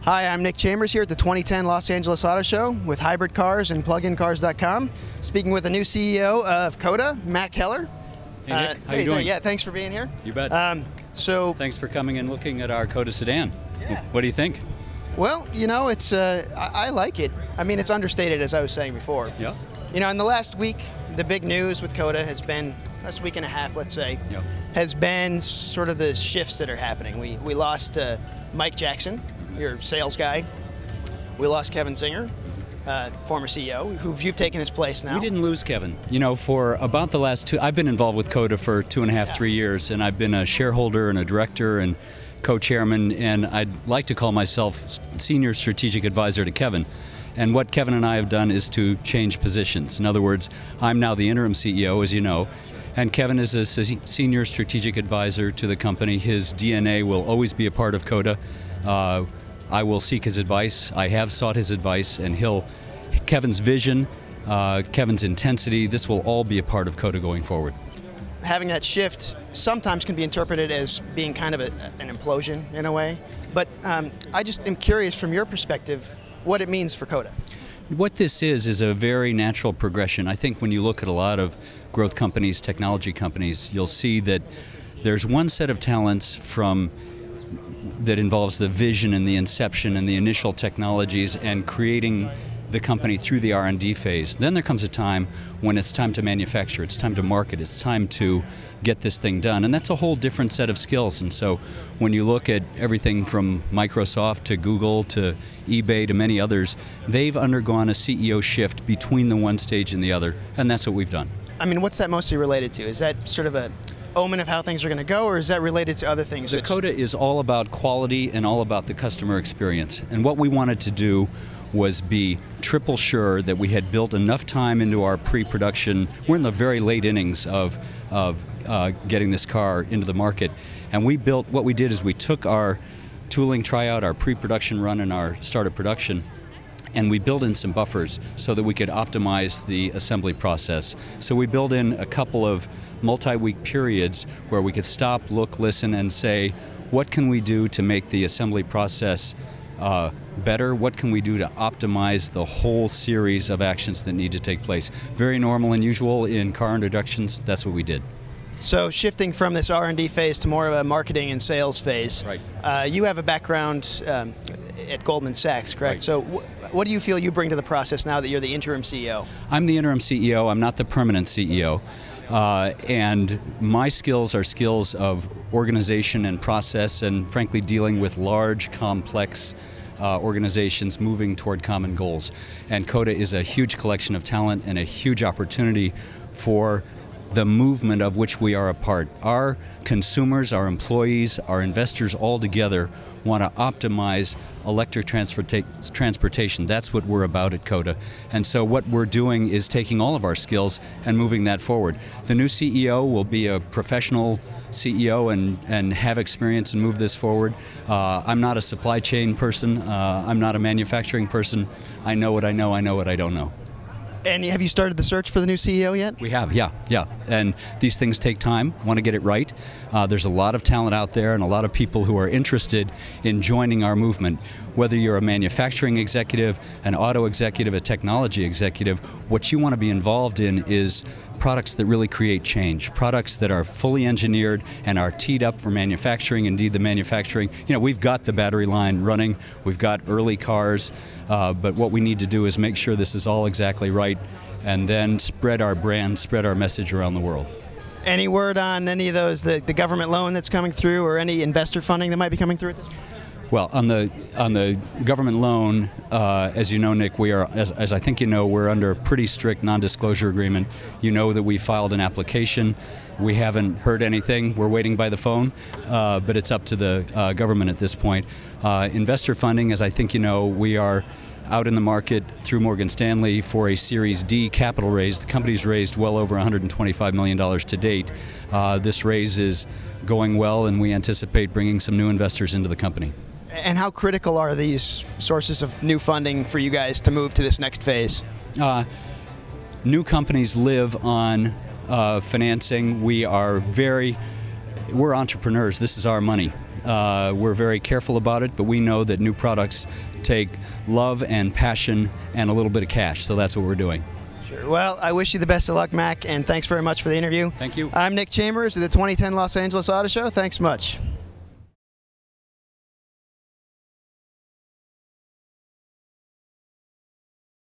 Hi, I'm Nick Chambers here at the 2010 Los Angeles Auto Show with HybridCars and PluginCars.com. Speaking with the new CEO of Coda, Matt Keller. Hey Nick, how you doing? Yeah, thanks for being here. You bet. Thanks for coming and looking at our Coda sedan. Yeah. What do you think? Well, you know, it's I like it. I mean, it's understated, as I was saying before. Yeah. You know, in the last week, the big news with Coda has been, last week and a half, let's say, Yep. has been sort of the shifts that are happening. We lost Mike Jackson, your sales guy. We lost Kevin Singer, former CEO, who you've taken his place now. We didn't lose Kevin. You know, for about the last I've been involved with Coda for 2.5, 3 years, and I've been a shareholder and a director and co-chairman, and I'd like to call myself senior strategic advisor to Kevin. And what Kevin and I have done is to change positions. In other words, I'm now the interim CEO, as you know, and Kevin is a senior strategic advisor to the company. His DNA will always be a part of Coda. I will seek his advice. I have sought his advice, and Kevin's vision, Kevin's intensity, this will all be a part of Coda going forward. Having that shift sometimes can be interpreted as being kind of an implosion in a way, but I just am curious from your perspective what it means for Coda. What this is a very natural progression. I think when you look at a lot of growth companies, technology companies, you'll see that there's one set of talents that involves the vision and the inception and the initial technologies and creating the company through the R&D phase. Then there comes a time when it's time to manufacture, it's time to market, it's time to get this thing done. And that's a whole different set of skills. And so when you look at everything from Microsoft to Google to eBay to many others, they've undergone a CEO shift between the one stage and the other. And that's what we've done. I mean, what's that mostly related to? Is that sort of a omen of how things are going to go, or is that related to other things? The Coda is all about quality and all about the customer experience. And what we wanted to do was be triple sure that we had built enough time into our pre-production. We're in the very late innings of getting this car into the market. And what we did is we took our tooling tryout, our pre-production run, and our start of production, and we built in some buffers so that we could optimize the assembly process. So we built in a couple of multi-week periods where we could stop, look, listen, and say, what can we do to make the assembly process better? What can we do to optimize the whole series of actions that need to take place? Very normal and usual in car introductions. That's what we did. So shifting from this R&D phase to more of a marketing and sales phase, right. You have a background at Goldman Sachs, correct? Right. So what do you feel you bring to the process now that you're the interim CEO? I'm the interim CEO. I'm not the permanent CEO. And my skills are skills of organization and process and frankly dealing with large, complex organizations moving toward common goals. And Coda is a huge collection of talent and a huge opportunity for the movement of which we are a part. Our consumers, our employees, our investors all together want to optimize electric transportation. That's what we're about at Coda. And so what we're doing is taking all of our skills and moving that forward. The new CEO will be a professional CEO and have experience and move this forward. I'm not a supply chain person. I'm not a manufacturing person. I know what I know what I don't know. And have you started the search for the new CEO yet? We have, yeah. And these things take time, want to get it right. There's a lot of talent out there and a lot of people who are interested in joining our movement. Whether you're a manufacturing executive, an auto executive, a technology executive, what you want to be involved in is products that really create change, products that are fully engineered and are teed up for manufacturing. Indeed, the manufacturing, you know, we've got the battery line running, we've got early cars, but what we need to do is make sure this is all exactly right and then spread our brand, spread our message around the world. Any word on any of those, the government loan that's coming through or any investor funding that might be coming through at this point? Well, on the government loan, as you know, Nick, we are, as I think you know, we're under a pretty strict non-disclosure agreement. You know that we filed an application. We haven't heard anything. We're waiting by the phone, but it's up to the government at this point. Investor funding, as I think you know, we are out in the market through Morgan Stanley for a Series D capital raise. The company's raised well over $125 million to date. This raise is going well, and we anticipate bringing some new investors into the company. And how critical are these sources of new funding for you guys to move to this next phase? New companies live on financing. We're entrepreneurs. This is our money. We're very careful about it, but we know that new products take love and passion and a little bit of cash, so that's what we're doing. Sure. Well, I wish you the best of luck, Mac, and thanks very much for the interview. Thank you. I'm Nick Chambers of the 2010 Los Angeles Auto Show. Thanks much.